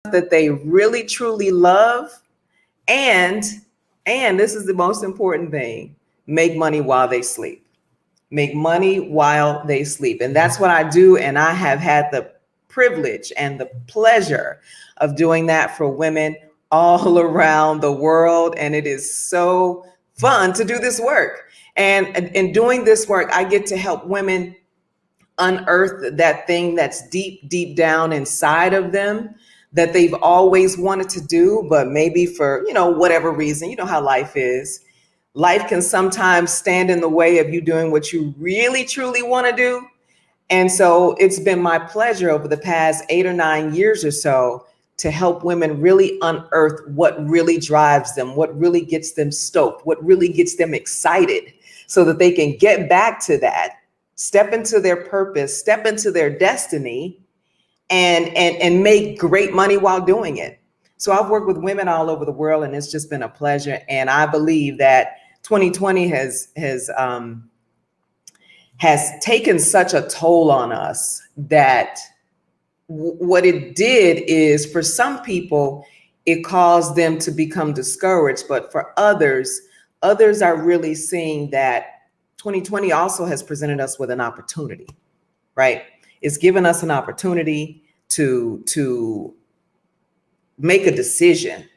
that they really truly love, and this is the most important thing, make money while they sleep. Make money while they sleep. And that's what I do. And I have had the privilege and the pleasure of doing that for women all around the world. And it is so fun to do this work. And in doing this work, I get to help women unearth that thing that's deep, deep down inside of them that they've always wanted to do, but maybe for, whatever reason, how life is. Life can sometimes stand in the way of you doing what you really, truly want to do. And so it's been my pleasure over the past 8 or 9 years or so to help women really unearth what really drives them, what really gets them stoked, what really gets them excited, so that they can get back to that, step into their purpose, step into their destiny, and make great money while doing it. So I've worked with women all over the world, and it's just been a pleasure. And I believe that 2020 has taken such a toll on us that what it did is, for some people, it caused them to become discouraged. But for others are really seeing that 2020 also has presented us with an opportunity, right? It's given us an opportunity to make a decision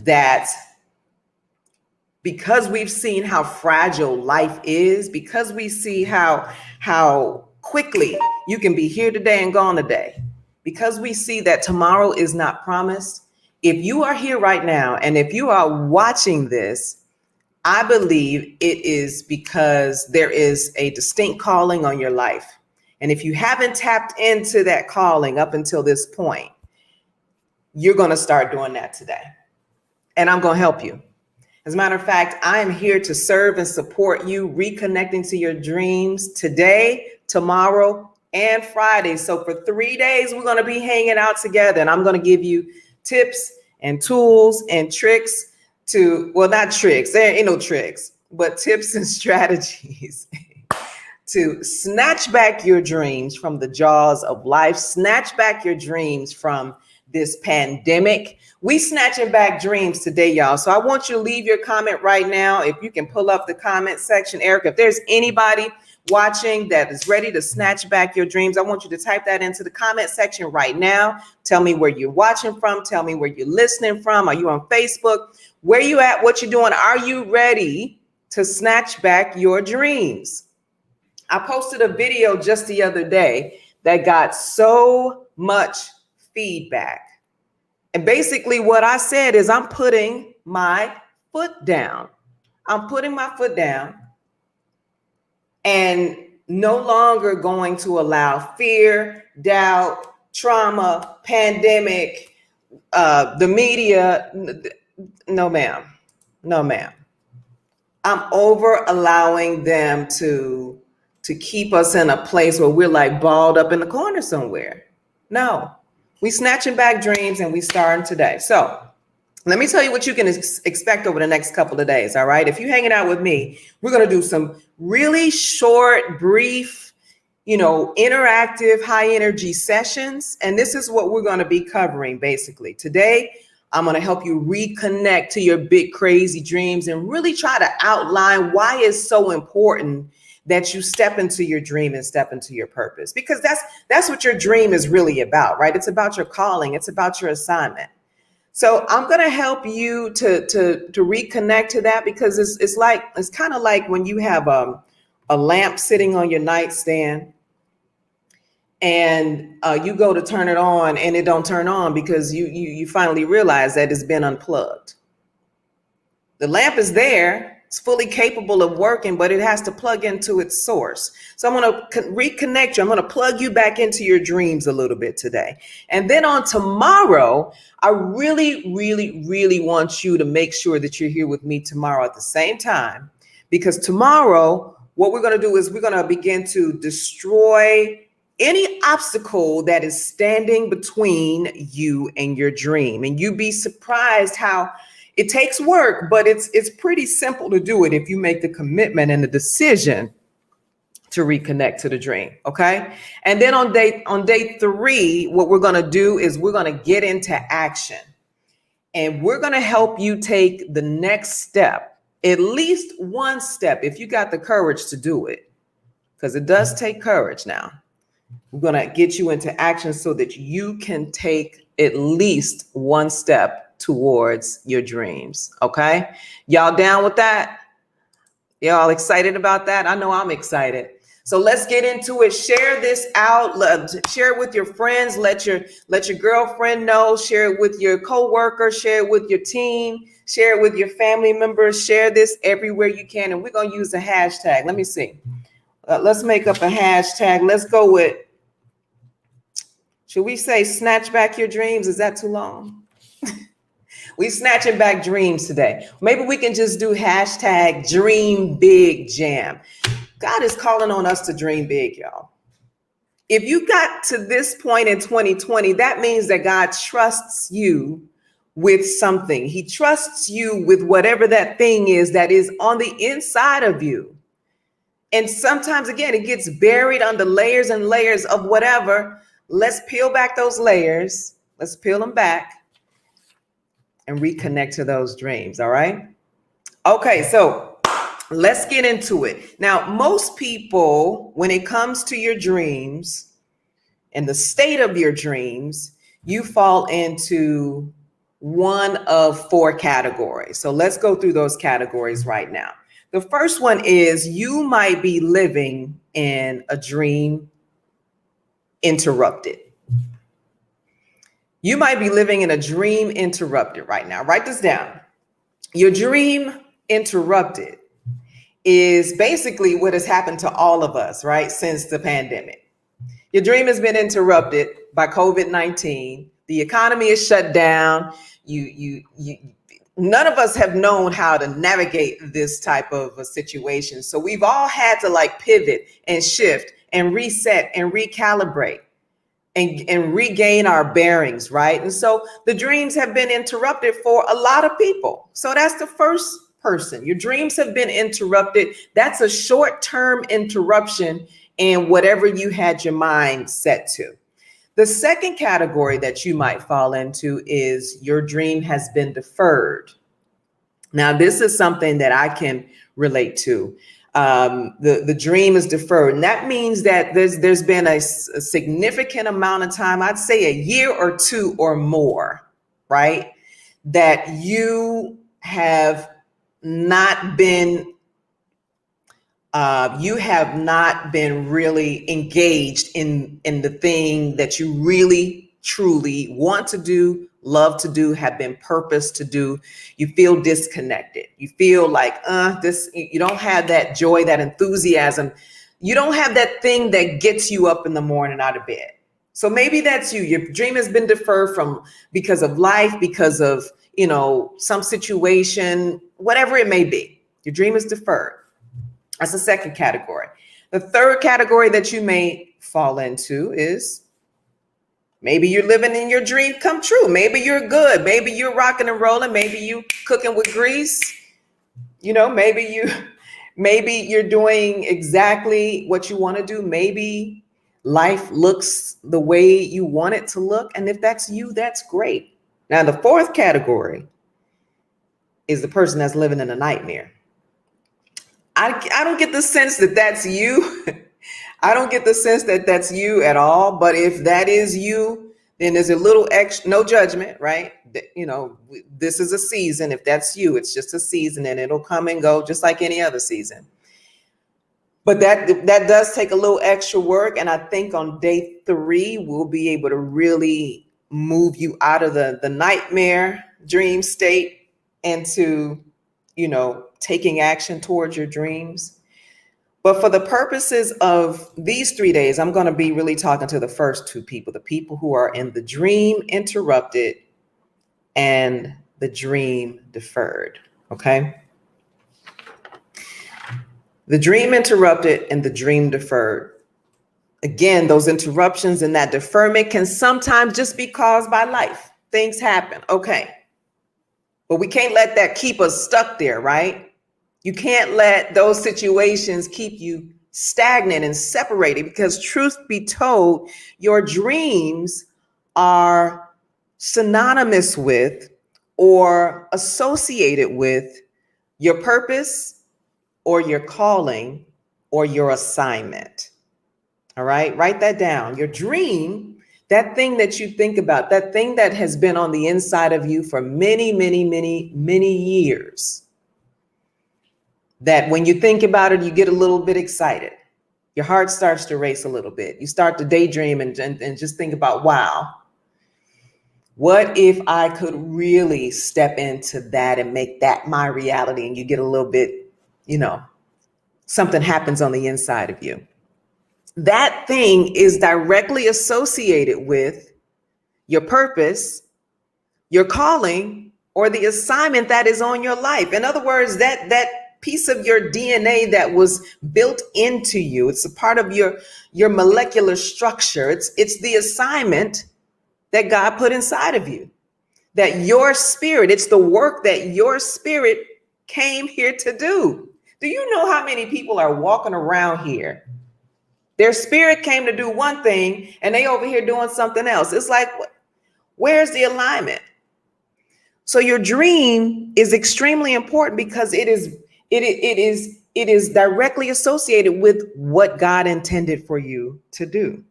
that, because we've seen how fragile life is, because we see how quickly you can be here today and gone today, because we see that tomorrow is not promised. If you are here right now, and if you are watching this, I believe it is because there is a distinct calling on your life. And if you haven't tapped into that calling up until this point, you're going to start doing that today. And I'm going to help you. As a matter of fact, I am here to serve and support you reconnecting to your dreams today, tomorrow, and Friday. So for 3 days, we're going to be hanging out together, and I'm going to give you tips and tools and tricks not tricks, there ain't no tricks, but tips and strategies to snatch back your dreams from the jaws of life, snatch back your dreams from this pandemic. We snatching back dreams today, y'all. So I want you to leave your comment right now. If you can pull up the comment section, Erica, if there's anybody watching that is ready to snatch back your dreams, I want you to type that into the comment section right now. Tell me where you're watching from. Tell me where you're listening from. Are you on Facebook? Where you at? What you doing? Are you ready to snatch back your dreams? I posted a video just the other day that got so much feedback. And basically what I said is, I'm putting my foot down. I'm putting my foot down and no longer going to allow fear, doubt, trauma, pandemic, the media. No, ma'am. No, ma'am. I'm over allowing them to keep us in a place where we're like balled up in the corner somewhere. No, we snatching back dreams, and we starting today. So let me tell you what you can expect over the next couple of days. All right. If you're hanging out with me, we're going to do some really short, brief, interactive, high energy sessions. And this is what we're going to be covering basically today. I'm going to help you reconnect to your big, crazy dreams and really try to outline why it's so important that you step into your dream and step into your purpose, because that's what your dream is really about, right? It's about your calling. It's about your assignment. So I'm going to help you to reconnect to that, because it's kind of like when you have a lamp sitting on your nightstand and you go to turn it on and it don't turn on because you finally realize that it's been unplugged. The lamp is there. It's fully capable of working, but it has to plug into its source. So I'm going to reconnect you. I'm going to plug you back into your dreams a little bit today. And then on tomorrow, I really, really, really want you to make sure that you're here with me tomorrow at the same time, because tomorrow, what we're going to do is we're going to begin to destroy any obstacle that is standing between you and your dream. And you'd be surprised how it takes work, but it's pretty simple to do it if you make the commitment and the decision to reconnect to the dream. Okay. And then on day 3, what we're going to do is we're going to get into action, and we're going to help you take the next step, at least one step, if you got the courage to do it, because it does take courage. Now we're going to get you into action so that you can take at least one step towards your dreams. Okay. Y'all down with that? Y'all excited about that? I know I'm excited. So let's get into it. Share this out. Share it with your friends. Let your girlfriend know. Share it with your coworker. Share it with your team. Share it with your family members. Share this everywhere you can. And we're going to use a hashtag. Let me see. Let's make up a hashtag. Let's go with, should we say snatch back your dreams? Is that too long? We snatching back dreams today. Maybe we can just do hashtag dream big jam. God is calling on us to dream big, y'all. If you got to this point in 2020, that means that God trusts you with something. He trusts you with whatever that thing is that is on the inside of you. And sometimes, again, it gets buried under layers and layers of whatever. Let's peel back those layers. Let's peel them back and reconnect to those dreams. All right. Okay. So let's get into it. Now, most people, when it comes to your dreams and the state of your dreams, you fall into one of 4 categories. So let's go through those categories right now. The first one is you might be living in a dream interrupted. You might be living in a dream interrupted right now. Write this down. Your dream interrupted is basically what has happened to all of us, right, since the pandemic. Your dream has been interrupted by COVID-19. The economy is shut down. None of us have known how to navigate this type of a situation. So we've all had to like pivot and shift and reset and recalibrate and regain our bearings, right? And so the dreams have been interrupted for a lot of people. So that's the first person. Your dreams have been interrupted. That's a short-term interruption in whatever you had your mind set to. The second category that you might fall into is your dream has been deferred. Now, this is something that I can relate to. The dream is deferred. And that means that there's been a significant amount of time, I'd say a year or 2 or more, right? That you have not been really engaged in the thing that you really truly want to do, love to do, have been purposed to do. You feel disconnected. You feel like you don't have that joy, that enthusiasm. You don't have that thing that gets you up in the morning out of bed. So maybe that's you. Your dream has been deferred because of life, because of, some situation, whatever it may be. Your dream is deferred. That's the second category. The third category that you may fall into is maybe you're living in your dream come true. Maybe you're good. Maybe you're rocking and rolling. Maybe you cooking with grease. Maybe you're doing exactly what you want to do. Maybe life looks the way you want it to look. And if that's you, that's great. Now, the fourth category is the person that's living in a nightmare. I don't get the sense that that's you. I don't get the sense that that's you at all. But if that is you, then there's a little extra, no judgment, right? This is a season. If that's you, it's just a season and it'll come and go just like any other season. But that does take a little extra work. And I think on day 3, we'll be able to really move you out of the nightmare dream state into, taking action towards your dreams. But for the purposes of these 3 days, I'm going to be really talking to the first 2 people, the people who are in the dream interrupted and the dream deferred. Okay. The dream interrupted and the dream deferred. Again, those interruptions and that deferment can sometimes just be caused by life. Things happen. Okay. But we can't let that keep us stuck there, right? You can't let those situations keep you stagnant and separated, because truth be told, your dreams are synonymous with or associated with your purpose or your calling or your assignment. All right, write that down. Your dream, that thing that you think about, that thing that has been on the inside of you for many, many, many, many years, that when you think about it, you get a little bit excited. Your heart starts to race a little bit. You start to daydream and just think about, wow, what if I could really step into that and make that my reality? And you get a little bit, something happens on the inside of you. That thing is directly associated with your purpose, your calling, or the assignment that is on your life. In other words, that piece of your DNA that was built into you, it's a part of your molecular structure. It's the assignment that God put inside of you, that your spirit, it's the work that your spirit came here to do. Do you know how many people are walking around here? Their spirit came to do one thing and they over here doing something else. It's like, where's the alignment? So your dream is extremely important because it is directly associated with what God intended for you to do.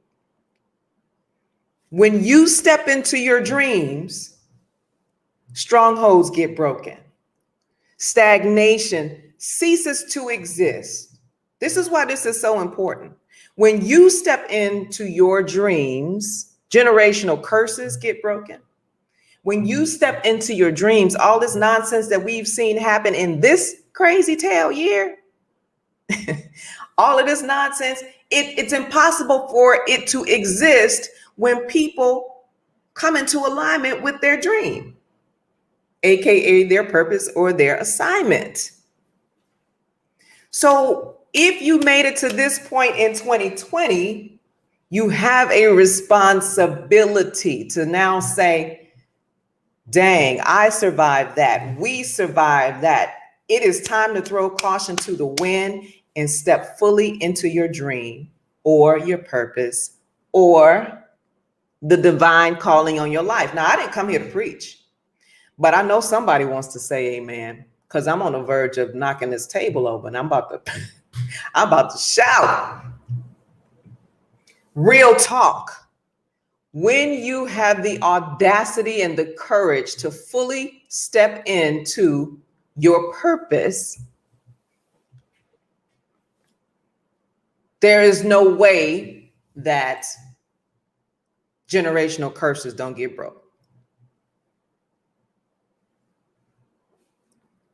When you step into your dreams, strongholds get broken. Stagnation ceases to exist. This is why this is so important. When you step into your dreams, generational curses get broken. When you step into your dreams, all this nonsense that we've seen happen in this crazy tail year, all of this nonsense, it's impossible for it to exist when people come into alignment with their dream, aka their purpose or their assignment. So if you made it to this point in 2020, you have a responsibility to now say, dang, I survived that. We survived that. It is time to throw caution to the wind and step fully into your dream or your purpose or the divine calling on your life. Now, I didn't come here to preach, but I know somebody wants to say amen, because I'm on the verge of knocking this table over and I'm about to shout. Real talk. When you have the audacity and the courage to fully step into your purpose, there is no way that generational curses don't get broke.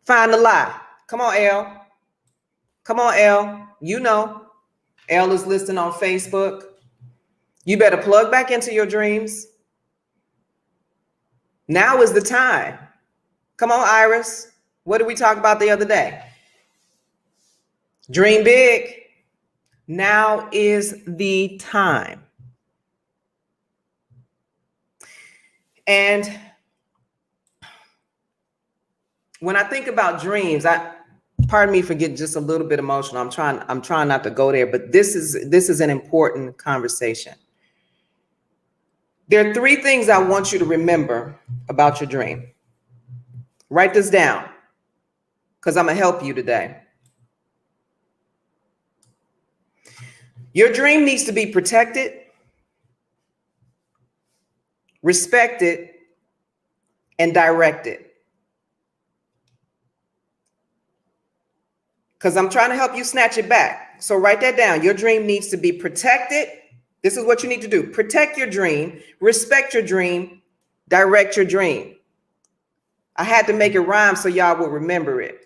Find the lie. Come on, L. Come on, L. You know, L is listening on Facebook. You better plug back into your dreams. Now is the time. Come on, Iris. What did we talk about the other day? Dream big. Now is the time. And when I think about dreams, pardon me for getting just a little bit emotional. I'm trying not to go there, but this is an important conversation. There are 3 things I want you to remember about your dream. Write this down, because I'm going to help you today. Your dream needs to be protected, respected, and directed. Because I'm trying to help you snatch it back. So write that down. Your dream needs to be protected. This is what you need to do. Protect your dream, respect your dream, direct your dream. I had to make it rhyme so y'all will remember it.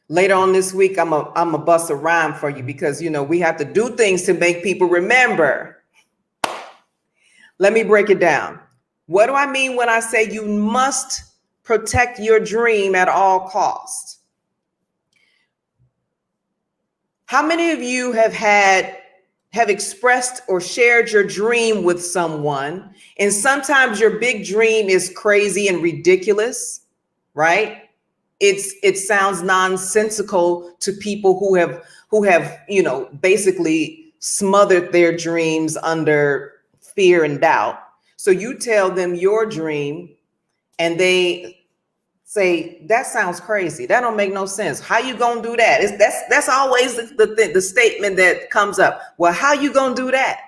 Later on this week, I'm a bust a rhyme for you, because, we have to do things to make people remember. Let me break it down. What do I mean when I say you must protect your dream at all costs? How many of you have expressed or shared your dream with someone, and sometimes your big dream is crazy and ridiculous, right? it sounds nonsensical to people who have basically smothered their dreams under fear and doubt. So you tell them your dream and they say, that sounds crazy, that don't make no sense, how you gonna do that? That's always the statement that comes up. Well, how you gonna do that?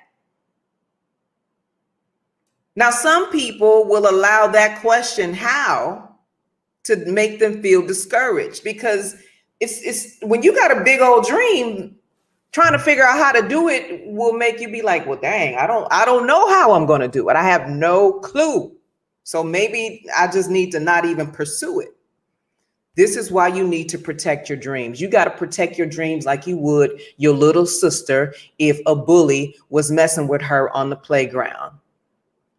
Now some people will allow that question, how, to make them feel discouraged, because it's when you got a big old dream, trying to figure out how to do it will make you be like, well, dang, I don't know how I'm going to do it. I have no clue. So maybe I just need to not even pursue it. This is why you need to protect your dreams. You got to protect your dreams like you would your little sister if a bully was messing with her on the playground.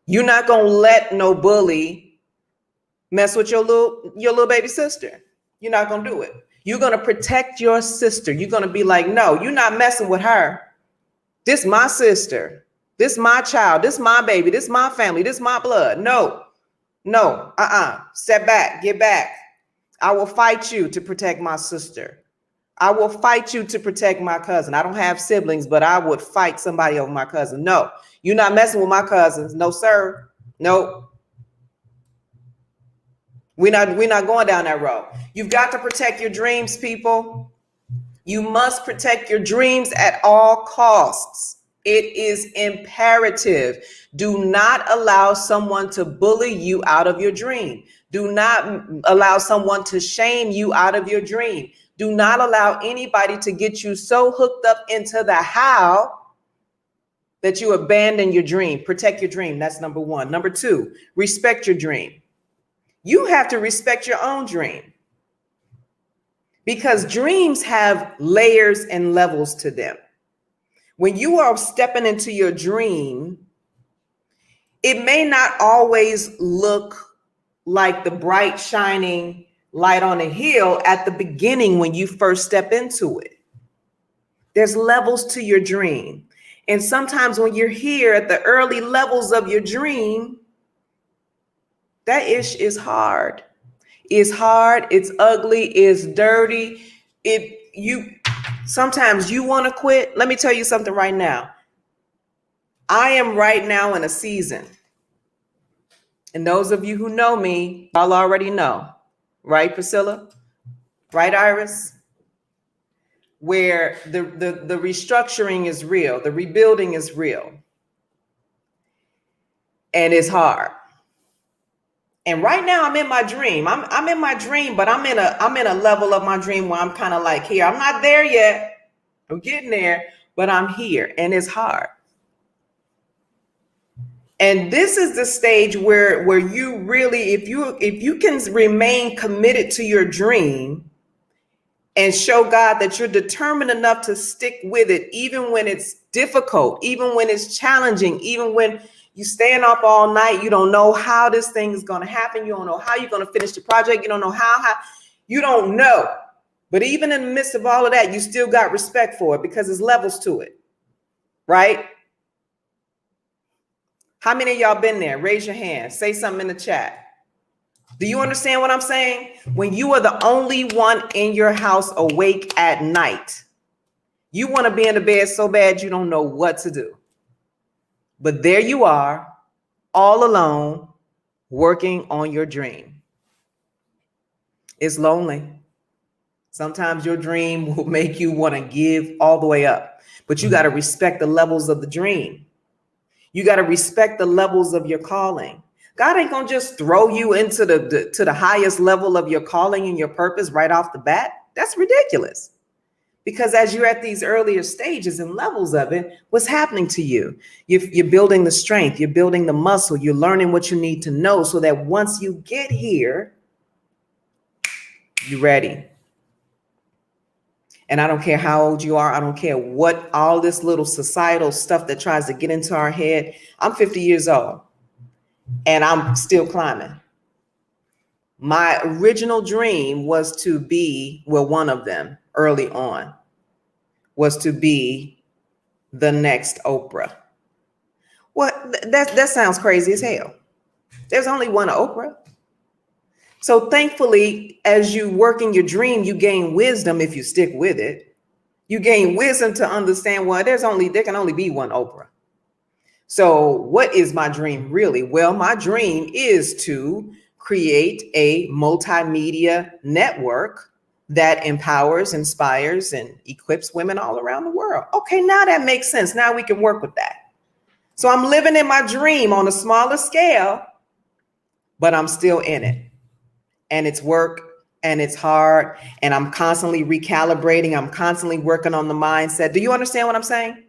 You're not going to let no bully mess with your little baby sister. You're not going to do it. You're going to protect your sister. You're going to be like, no, you're not messing with her. This my sister. This my child. This my baby. This my family. This my blood. No. Step back. Get back. I will fight you to protect my sister. I will fight you to protect my cousin. I don't have siblings, but I would fight somebody over my cousin. No, you're not messing with my cousins. No, sir. No. We're not going down that road. You've got to protect your dreams, people. You must protect your dreams at all costs. It is imperative. Do not allow someone to bully you out of your dream. Do not allow someone to shame you out of your dream. Do not allow anybody to get you so hooked up into the how that you abandon your dream. Protect your dream. That's number one. Number two, respect your dream. You have to respect your own dream, because dreams have layers and levels to them. When you are stepping into your dream, it may not always look like the bright, shining light on a hill at the beginning when you first step into it. There's levels to your dream. And sometimes when you're here at the early levels of your dream, that ish is hard. It's hard, it's ugly, it's dirty. Sometimes you want to quit. Let me tell you something right now. I am right now in a season. And those of you who know me, y'all already know. Right, Priscilla? Right, Iris? Where the restructuring is real, the rebuilding is real. And it's hard. And right now I'm in my dream. I'm in my dream, but I'm in a level of my dream where I'm kind of like here. I'm not there yet. I'm getting there, but I'm here, and it's hard. And this is the stage where you really, if you can remain committed to your dream and show God that you're determined enough to stick with it, even when it's difficult, even when it's challenging, even when you staying up all night, you don't know how this thing is going to happen. You don't know how you're going to finish the project. You don't know how you don't know. But even in the midst of all of that, you still got respect for it because there's levels to it, right? How many of y'all been there? Raise your hand. Say something in the chat. Do you understand what I'm saying? When you are the only one in your house awake at night, you want to be in the bed so bad you don't know what to do. But there you are, all alone, working on your dream. It's lonely. Sometimes your dream will make you want to give all the way up, but you got to respect the levels of the dream. You got to respect the levels of your calling. God ain't going to just throw you into the highest level of your calling and your purpose right off the bat. That's ridiculous. Because as you're at these earlier stages and levels of it, what's happening to you? You're building the strength, you're building the muscle, you're learning what you need to know so that once you get here, you're ready. And I don't care how old you are. I don't care what all this little societal stuff that tries to get into our head. I'm 50 years old and I'm still climbing. My original dream was to be, well, one of them early on was to be the next Oprah. Well, that sounds crazy as hell. There's only one Oprah. So thankfully, as you work in your dream, you gain wisdom if you stick with it. You gain wisdom to understand, well, there can only be one Oprah. So what is my dream really? Well, my dream is to create a multimedia network that empowers, inspires, and equips women all around the world. Okay, now that makes sense. Now we can work with that. So I'm living in my dream on a smaller scale, but I'm still in it. And it's work and it's hard. And I'm constantly recalibrating. I'm constantly working on the mindset. Do you understand what I'm saying?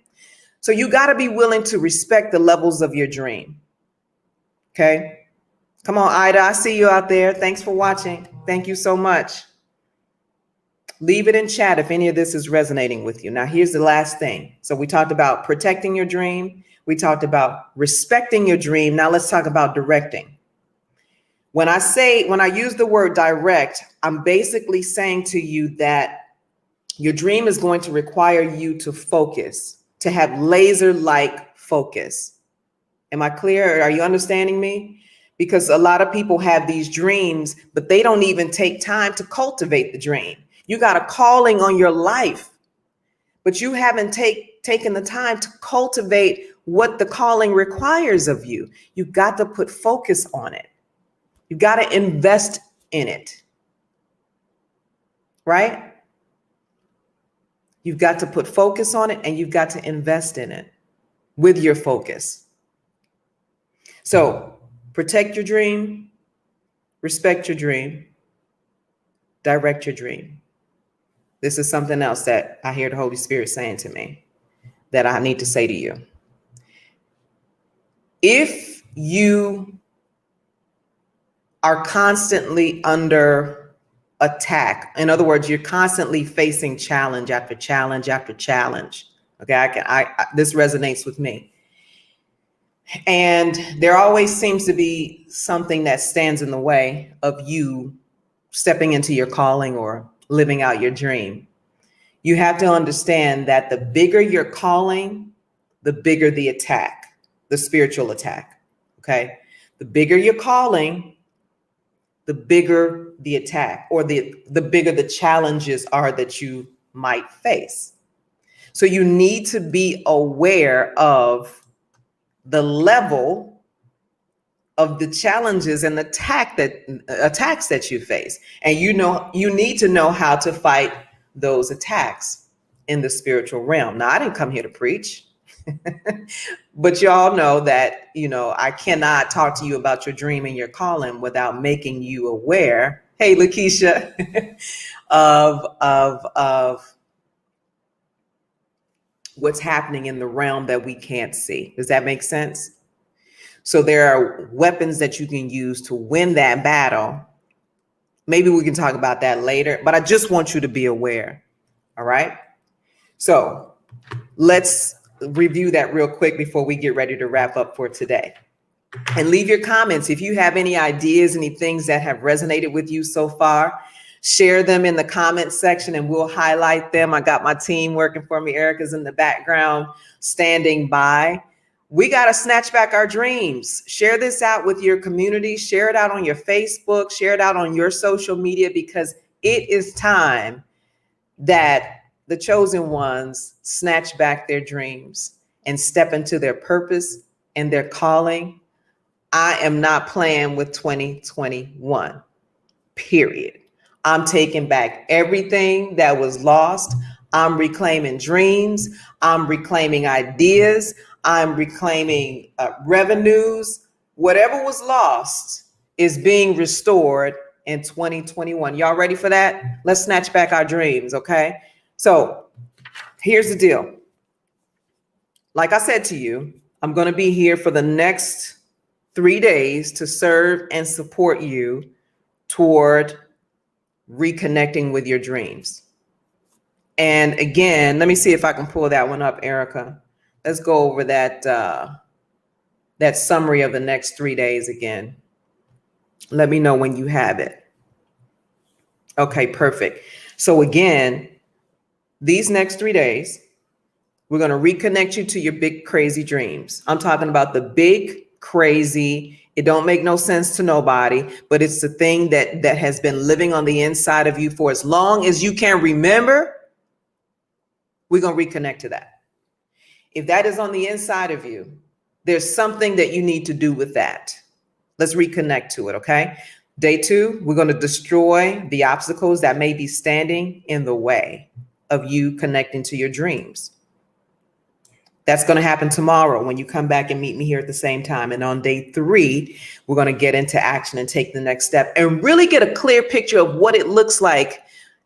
So you got to be willing to respect the levels of your dream. Okay. Come on, Ida. I see you out there. Thanks for watching. Thank you so much. Leave it in chat if any of this is resonating with you. Now, here's the last thing. So we talked about protecting your dream. We talked about respecting your dream. Now let's talk about directing. When I use the word direct, I'm basically saying to you that your dream is going to require you to focus, to have laser-like focus. Am I clear? Are you understanding me? Because a lot of people have these dreams, but they don't even take time to cultivate the dream. You got a calling on your life, but you haven't taken the time to cultivate what the calling requires of you. You got to put focus on it. You got to invest in it, right? You've got to put focus on it and you've got to invest in it with your focus. So protect your dream, respect your dream, direct your dream. This is something else that I hear the Holy Spirit saying to me that I need to say to you. If you are constantly under attack, in other words, you're constantly facing challenge after challenge after challenge. Okay, this resonates with me. And there always seems to be something that stands in the way of you stepping into your calling or living out your dream. You have to understand that the bigger your calling, the bigger the attack, the spiritual attack. Okay, the bigger your calling, the bigger the attack, or the bigger the challenges are that you might face. So you need to be aware of the level of the challenges and attacks that you face. And you need to know how to fight those attacks in the spiritual realm. Now, I didn't come here to preach. But y'all know that, I cannot talk to you about your dream and your calling without making you aware, hey, Lakeisha, of what's happening in the realm that we can't see. Does that make sense? So there are weapons that you can use to win that battle. Maybe we can talk about that later, but I just want you to be aware. All right. So let's review that real quick before we get ready to wrap up for today. And leave your comments. If you have any ideas, any things that have resonated with you so far, share them in the comments section and we'll highlight them. I got my team working for me. Erica's in the background standing by. We got to snatch back our dreams. Share this out with your community. Share it out on your Facebook. Share it out on your social media, because it is time that the chosen ones snatch back their dreams and step into their purpose and their calling. I am not playing with 2021, period. I'm taking back everything that was lost. I'm reclaiming dreams. I'm reclaiming ideas. I'm reclaiming revenues. Whatever was lost is being restored in 2021. Y'all ready for that? Let's snatch back our dreams, okay? So here's the deal. Like I said to you, I'm going to be here for the next 3 days to serve and support you toward reconnecting with your dreams. And again, let me see if I can pull that one up, Erica. Let's go over that summary of the next 3 days again. Let me know when you have it. Okay, perfect. So again, these next 3 days, we're going to reconnect you to your big, crazy dreams. I'm talking about the big, crazy, It don't make no sense to nobody, but it's the thing that has been living on the inside of you for as long as you can remember. We're going to reconnect to that. If that is on the inside of you, there's something that you need to do with that. Let's reconnect to it, okay? Day 2, we're going to destroy the obstacles that may be standing in the way of you connecting to your dreams. That's going to happen tomorrow when you come back and meet me here at the same time. And on day 3, we're going to get into action and take the next step and really get a clear picture of what it looks like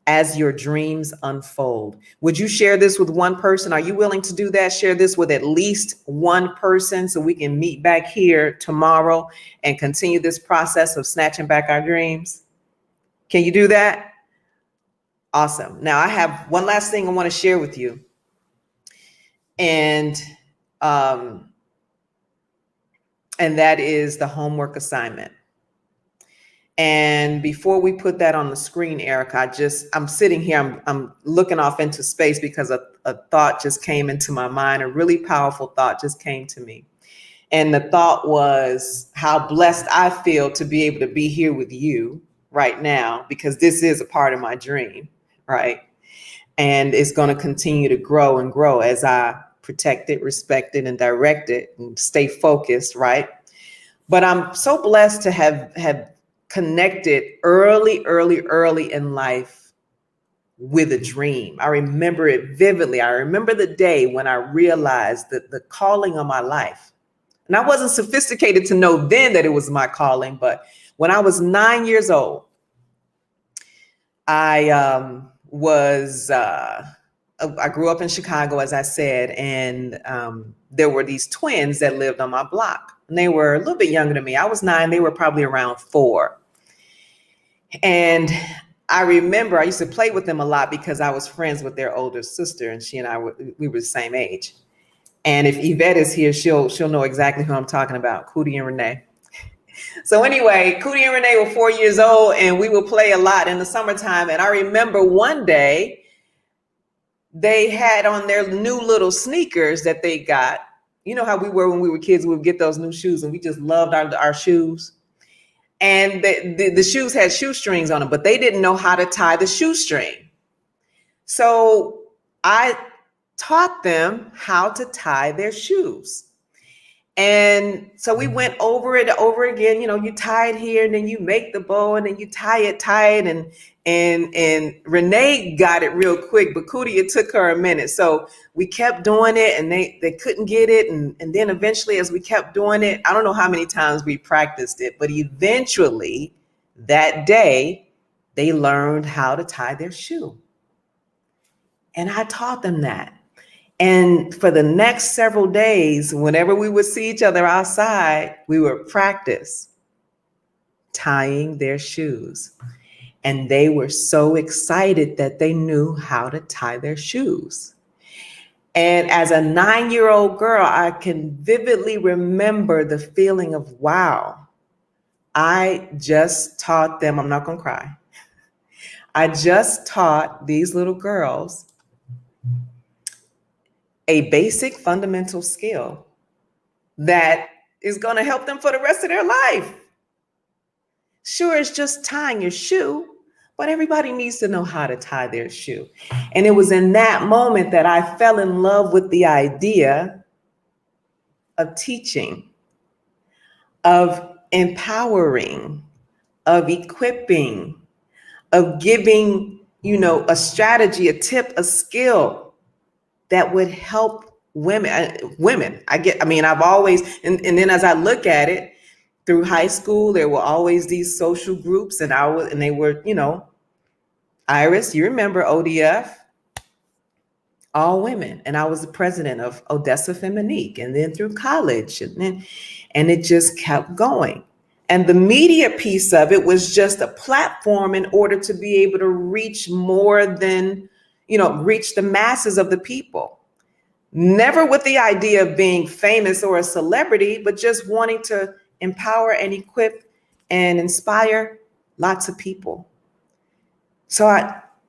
as your dreams unfold. Would you share this with one person? Are you willing to do that? Share this with at least one person so we can meet back here tomorrow and continue this process of snatching back our dreams. Can you do that? Awesome. Now I have one last thing I want to share with you. And that is the homework assignment. And before we put that on the screen, Erica, I'm sitting here, I'm looking off into space because a thought just came into my mind. A really powerful thought just came to me. And the thought was how blessed I feel to be able to be here with you right now, because this is a part of my dream, right? And it's going to continue to grow and grow as I protect it, respect it, and direct it and stay focused, right? But I'm so blessed to have connected early in life with a dream. I remember it vividly. I remember the day when I realized that the calling of my life, and I wasn't sophisticated to know then that it was my calling, but when I was 9 years old, I grew up in Chicago, as I said, and there were these twins that lived on my block. And they were a little bit younger than me. I was 9, they were probably around 4. And I remember I used to play with them a lot because I was friends with their older sister, and she and I we were the same age. And if Yvette is here, she'll know exactly who I'm talking about, Cootie and Renee. So anyway, Cootie and Renee were 4 years old, and we would play a lot in the summertime. And I remember one day they had on their new little sneakers that they got. You know how we were when we were kids, we would get those new shoes and we just loved our shoes. And the shoes had shoestrings on them, but they didn't know how to tie the shoestring. So I taught them how to tie their shoes. And so we went over it over again. You know, you tie it here and then you make the bow and then you tie it. And Renee got it real quick, but Cootie, it took her a minute. So we kept doing it and they couldn't get it. And then eventually, as we kept doing it, I don't know how many times we practiced it, but eventually that day they learned how to tie their shoe. And I taught them that. And for the next several days, whenever we would see each other outside, we would practice tying their shoes. And they were so excited that they knew how to tie their shoes. And as a 9-year-old girl, I can vividly remember the feeling of, wow, I just taught them, I'm not going to cry. I just taught these little girls a basic fundamental skill that is going to help them for the rest of their life. Sure, it's just tying your shoe, but everybody needs to know how to tie their shoe. And it was in that moment that I fell in love with the idea of teaching, of empowering, of equipping, of giving, a strategy, a tip, a skill that would help women. I've always, and then as I look at it through high school, there were always these social groups and they were, Iris, you remember ODF, all women. And I was the president of Odessa Feminique, and then through college and it just kept going. And the media piece of it was just a platform in order to be able to reach more than, reach the masses of the people. Never with the idea of being famous or a celebrity, but just wanting to empower and equip and inspire lots of people. So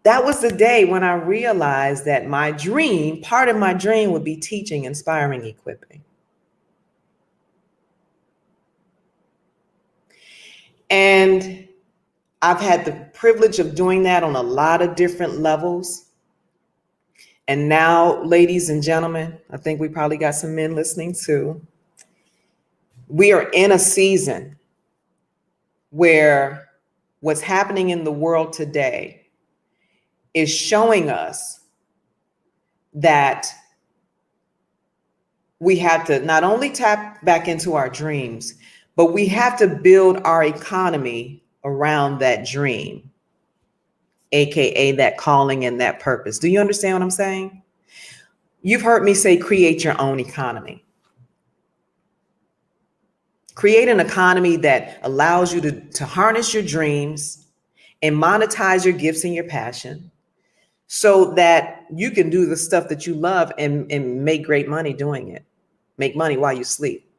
that was the day when I realized that part of my dream would be teaching, inspiring, equipping. And I've had the privilege of doing that on a lot of different levels. And now, ladies and gentlemen, I think we probably got some men listening too. We are in a season where what's happening in the world today is showing us that we have to not only tap back into our dreams, but we have to build our economy around that dream, AKA that calling and that purpose. Do you understand what I'm saying? You've heard me say create your own economy. Create an economy that allows you to harness your dreams and monetize your gifts and your passion so that you can do the stuff that you love and make great money doing it. Make money while you sleep.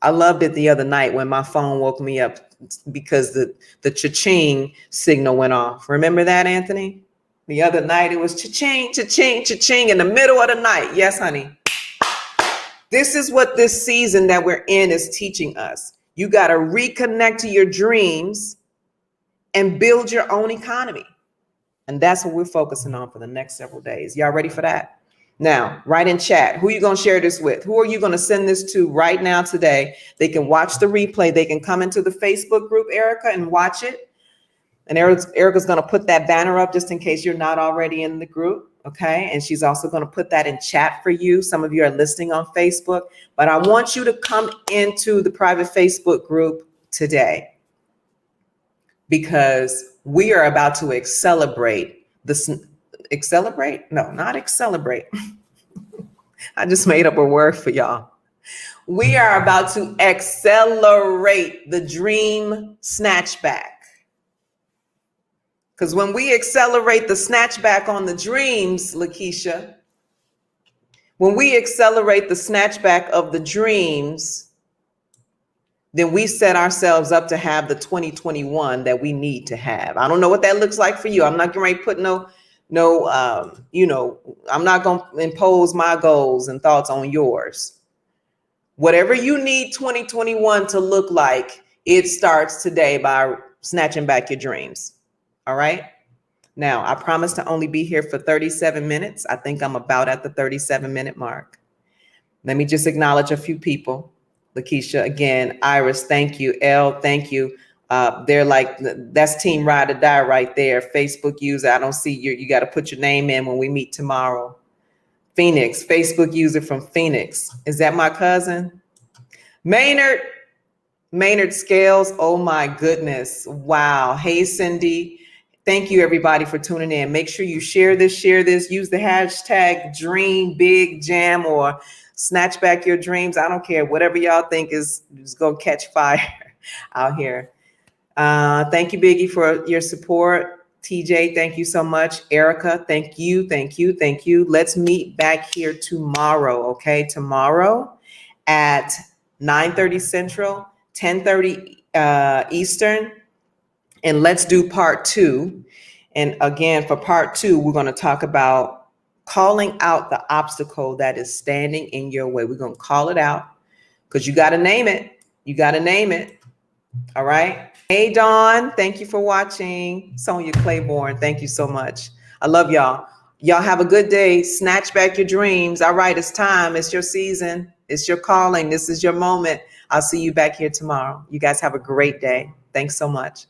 I loved it the other night when my phone woke me up because the cha-ching signal went off. Remember that, Anthony? The other night it was cha-ching, cha-ching, cha-ching in the middle of the night. Yes, honey. This is what this season that we're in is teaching us. You got to reconnect to your dreams and build your own economy. And that's what we're focusing on for the next several days. Y'all ready for that? Now, write in chat. Who are you going to share this with? Who are you going to send this to right now today? They can watch the replay. They can come into the Facebook group, Erica, and watch it. And Erica's going to put that banner up just in case you're not already in the group. Okay. And she's also going to put that in chat for you. Some of you are listening on Facebook, but I want you to come into the private Facebook group today because we are about to accelerate this. Accelerate? No, not accelerate. I just made up a word for y'all. We are about to accelerate the dream snatchback. Because when we accelerate the snatchback on the dreams, Lakeisha, when we accelerate the snatchback of the dreams, then we set ourselves up to have the 2021 that we need to have. I don't know what that looks like for you. I'm not going to put I'm not going to impose my goals and thoughts on yours. Whatever you need 2021 to look like, it starts today by snatching back your dreams. All right. Now, I promise to only be here for 37 minutes. I think I'm about at the 37-minute mark. Let me just acknowledge a few people. Lakeisha, again, Iris, thank you. Elle, thank you. They're like, that's Team Ride or Die right there. Facebook user, I don't see you. You got to put your name in when we meet tomorrow. Phoenix, Facebook user from Phoenix. Is that my cousin? Maynard Scales. Oh my goodness. Wow. Hey, Cindy. Thank you everybody for tuning in. Make sure you share this, use the hashtag Dream Big Jam or snatch back your dreams. I don't care. Whatever y'all think is going to catch fire out here. Thank you, Biggie, for your support. TJ, thank you so much. Erica, thank you. Let's meet back here tomorrow, okay? Tomorrow at 9:30 Central, 10:30 Eastern, and let's do part 2. And again, for part 2, we're going to talk about calling out the obstacle that is standing in your way. We're going to call it out because you got to name it. All right. Hey, Dawn, thank you for watching. Sonia Claiborne, thank you so much. I love y'all. Y'all have a good day. Snatch back your dreams. All right, it's time. It's your season. It's your calling. This is your moment. I'll see you back here tomorrow. You guys have a great day. Thanks so much.